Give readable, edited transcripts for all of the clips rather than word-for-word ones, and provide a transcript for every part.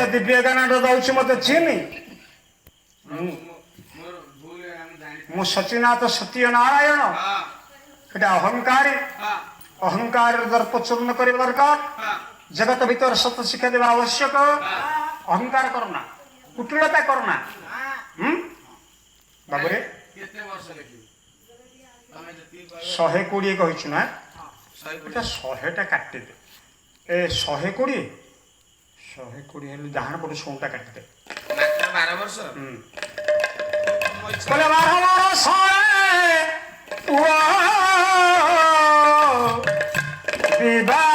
दिव्य गाना दौर मत चिन्ह मु सचिनाथ सत्य नारायण एटा अहंकारी अहंकार दर्प चूर्ण कर दरकार जगत भीतर सत शिक्षा देवा आवश्यक अहंकार करना कुटिलता करना बाबूरे 120 कही ना 100टा काटि दे ए 120 डाहाण पटे सोटा काटि 12 वर्ष बोले 12 वर्ष विवाह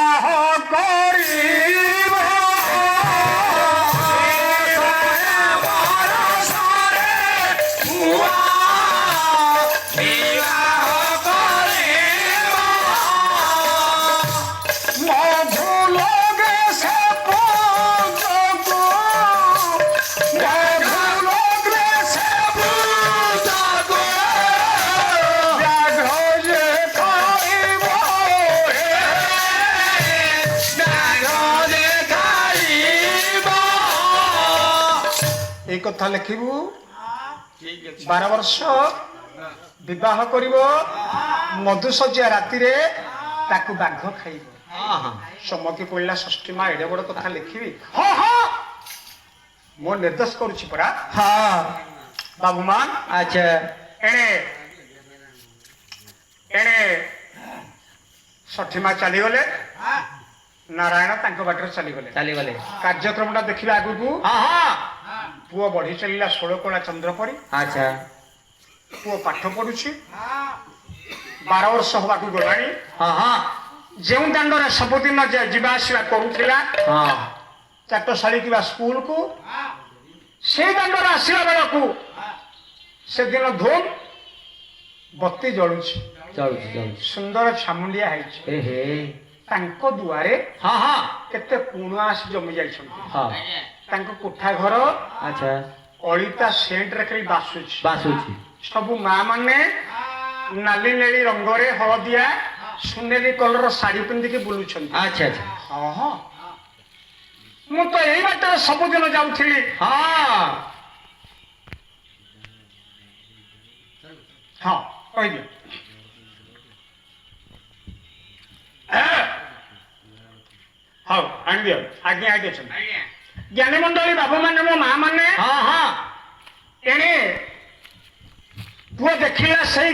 कथा लिखबू 12 वर्ष विवाह करिवो मधुसज्जा राति रे ताकू बाघ खाइबो समकी पड़ला षष्ठी माँ एडे बड़ कथा लिखी मो निर्देश करुछि परा हाँ बाबूमान अच्छा एणे एणे षष्ठी माँ चली गले नारायण तांको बाटर चली गले कार्यक्रम देखिए आगु को पुओ बढ़ी चलला 16 कला चंद्रपरी अच्छा पुओ पाठ पढ़ुछि 12 वर्ष हवा को गलानी जो दांडरे सबुदिन जीवा आसवा करूला चाटशाली किबा स्कूल को से दांडरे आसला बेला को से दिन धूम बत्ती जलुछि सुंदर छामुंडिया है तांको दुआरे केते कुणा आसी जमी जाइछन कोठा घर अच्छा अलिता सेंट रे बासुची सब माँ माने नाली नेली रंगरे हलदिया सुनेली कलर साड़ी पिंधिकी बुलुछन अच्छा अच्छा हाँ हाँ मु तो यही बात सबुदिन जाऊली हाँ हाँ कह हाँ आन दियो आज्ञा आगे ज्ञानी मंडली बाबू माने मो माँ माने हाँ हाँ एणे पुओ देखिला से